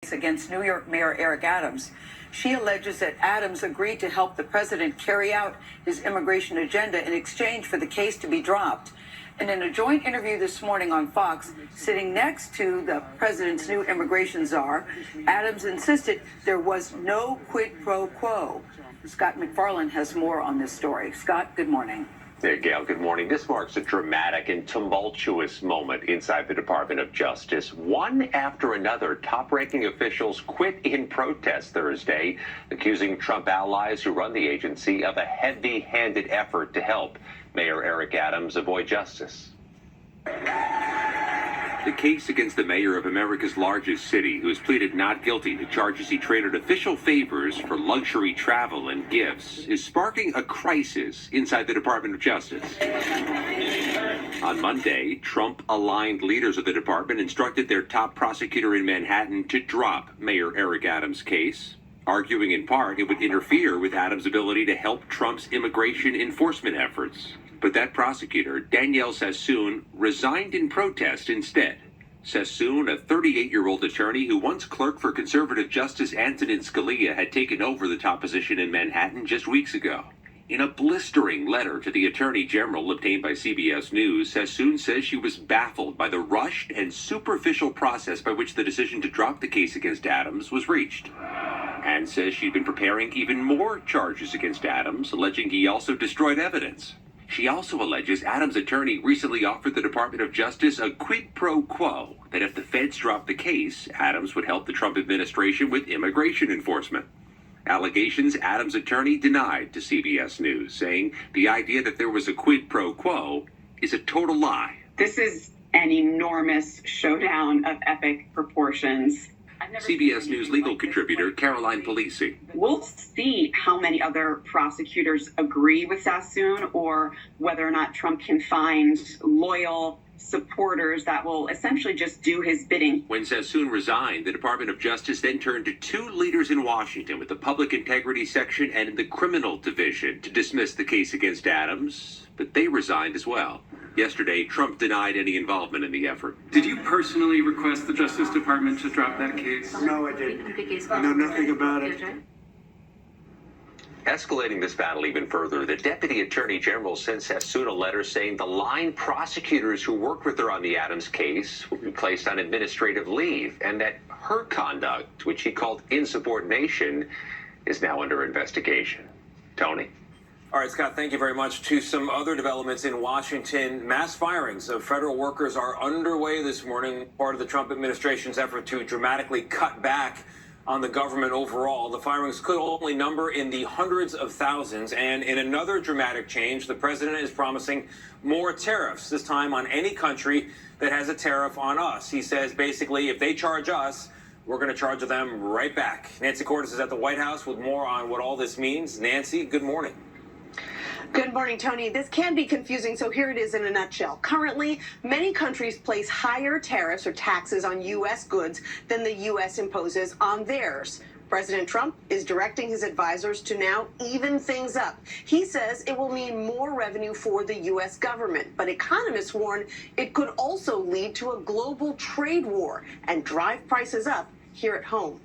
case against New York Mayor Eric Adams. She alleges that Adams agreed to help the president carry out his immigration agenda in exchange for the case to be dropped. And in a joint interview this morning on Fox, sitting next to the president's new immigration czar, Adams insisted there was no quid pro quo. Scott McFarland has more on this story. Scott, good morning. There, Gail, good morning. This marks a dramatic and tumultuous moment inside the Department of Justice. One after another, top-ranking officials quit in protest Thursday, accusing Trump allies who run the agency of a heavy-handed effort to help Mayor Eric Adams avoid justice. The case against the mayor of America's largest city, who has pleaded not guilty to charges he traded official favors for luxury travel and gifts, is sparking a crisis inside the Department of Justice. On Monday, Trump-aligned leaders of the department instructed their top prosecutor in Manhattan to drop Mayor Eric Adams' case, arguing in part it would interfere with Adams' ability to help Trump's immigration enforcement efforts. But that prosecutor, Danielle Sassoon, resigned in protest instead. Sassoon, a 38-year-old attorney who once clerked for conservative Justice Antonin Scalia, had taken over the top position in Manhattan just weeks ago. In a blistering letter to the Attorney General obtained by CBS News, Sassoon says she was baffled by the rushed and superficial process by which the decision to drop the case against Adams was reached, and says she'd been preparing even more charges against Adams, alleging he also destroyed evidence. She also alleges Adams' attorney recently offered the Department of Justice a quid pro quo that if the feds dropped the case, Adams would help the Trump administration with immigration enforcement. Allegations Adams' attorney denied to CBS News, saying the idea that there was a quid pro quo is a total lie. This is an enormous showdown of epic proportions. CBS News legal contributor Caroline Polisi. We'll see how many other prosecutors agree with Sassoon or whether or not Trump can find loyal supporters that will essentially just do his bidding. When Sassoon resigned, the Department of Justice then turned to two leaders in Washington with the Public Integrity Section and the Criminal Division to dismiss the case against Adams, but they resigned as well. Yesterday, Trump denied any involvement in the effort. Did you personally request the Justice Department to drop that case? No, I didn't. I know nothing about it. Escalating this battle even further, the Deputy Attorney General sent Sassoon a letter saying the line prosecutors who worked with her on the Adams case will be placed on administrative leave, and that her conduct, which he called insubordination, is now under investigation. Tony? All right, Scott, thank you very much. To some other developments in Washington, mass firings of federal workers are underway this morning, part of the Trump administration's effort to dramatically cut back on the government overall. The firings could only number in the hundreds of thousands. And in another dramatic change, the president is promising more tariffs, this time on any country that has a tariff on us. He says, basically, if they charge us, we're going to charge them right back. Nancy Cordes is at the White House with more on what all this means. Nancy, good morning. Good morning, Tony. This can be confusing, so here it is in a nutshell. Currently, many countries place higher tariffs or taxes on U.S. goods than the U.S. imposes on theirs. President Trump is directing his advisors to now even things up. He says it will mean more revenue for the U.S. government, but economists warn it could also lead to a global trade war and drive prices up here at home.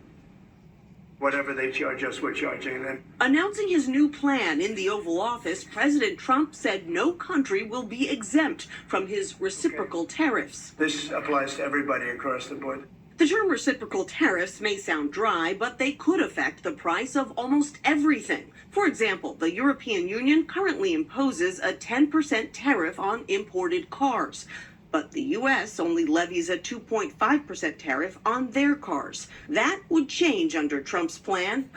Whatever they charge us, we're charging them. Announcing his new plan in the Oval Office, President Trump said no country will be exempt from his reciprocal tariffs. This applies to everybody across the board. The term reciprocal tariffs may sound dry, but they could affect the price of almost everything. For example, the European Union currently imposes a 10% tariff on imported cars. But the U.S. only levies a 2.5% tariff on their cars. That would change under Trump's plan.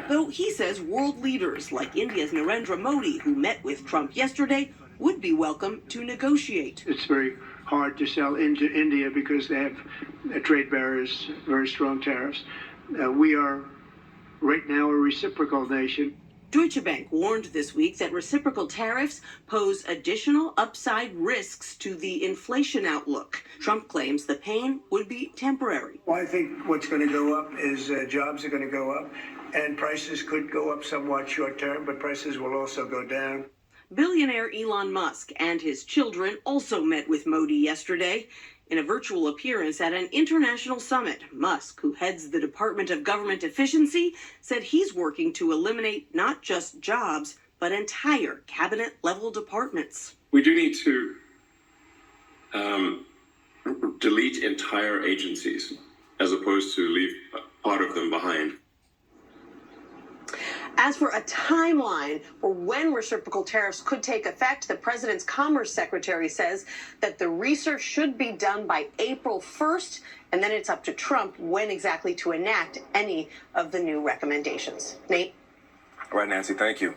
Though he says world leaders like India's Narendra Modi, who met with Trump yesterday, would be welcome to negotiate. It's very hard to sell into India because they have trade barriers, very strong tariffs. We are right now a reciprocal nation. Deutsche Bank warned this week that reciprocal tariffs pose additional upside risks to the inflation outlook. Trump claims the pain would be temporary. Well, I think what's going to go up is jobs are going to go up, and prices could go up somewhat short term, but prices will also go down. Billionaire Elon Musk and his children also met with Modi yesterday. In a virtual appearance at an international summit, Musk, who heads the Department of Government Efficiency, said he's working to eliminate not just jobs, but entire cabinet-level departments. We do need to delete entire agencies as opposed to leave part of them behind. As for a timeline for when reciprocal tariffs could take effect, the president's Commerce Secretary says that the research should be done by April 1st, and then it's up to Trump when exactly to enact any of the new recommendations. Nate? All right, Nancy, thank you.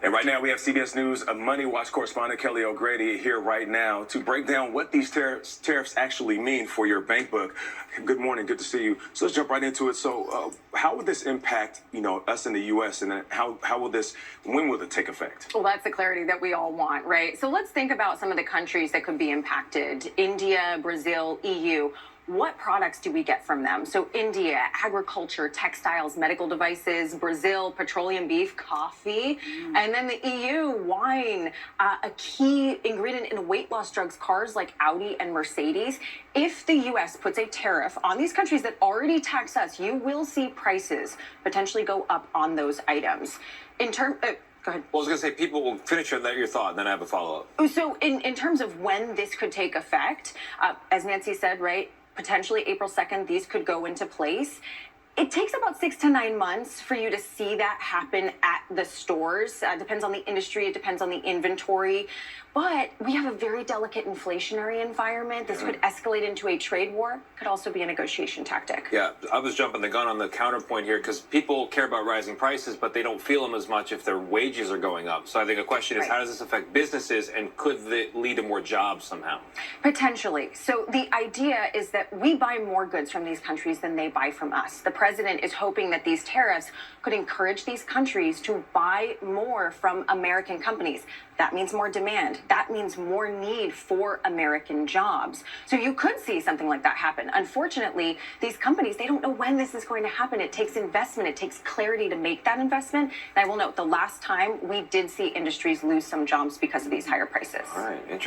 And right now we have CBS News Money Watch correspondent Kelly O'Grady here right now to break down what these tariffs actually mean for your bank book. Good morning, good to see you. So let's jump right into it. So how would this impact, us in the U.S. and when will it take effect? Well, that's the clarity that we all want, right? So let's think about some of the countries that could be impacted. India, Brazil, EU. What products do we get from them? So India, agriculture, textiles, medical devices. Brazil, petroleum, beef, coffee. And then the EU, wine, a key ingredient in weight loss drugs, cars like Audi and Mercedes. If the U.S. puts a tariff on these countries that already tax us, you will see prices potentially go up on those items. Go ahead. Well, I was going to say, people will finish your thought, and then I have a follow-up. So in terms of when this could take effect, as Nancy said, right, potentially April 2nd, these could go into place. It takes about 6 to 9 months for you to see that happen at the stores. Depends on the industry. It depends on the inventory. But we have a very delicate inflationary environment. This could escalate into a trade war. Could also be a negotiation tactic. Yeah, I was jumping the gun on the counterpoint here because people care about rising prices, but they don't feel them as much if their wages are going up. So I think a question is, how does this affect businesses, and could it lead to more jobs somehow? Potentially. So the idea is that we buy more goods from these countries than they buy from us. The president is hoping that these tariffs could encourage these countries to buy more from American companies. That means more demand. That means more need for American jobs. So you could see something like that happen. Unfortunately, these companies, they don't know when this is going to happen. It takes investment. It takes clarity to make that investment. And I will note, the last time we did see industries lose some jobs because of these higher prices. All right.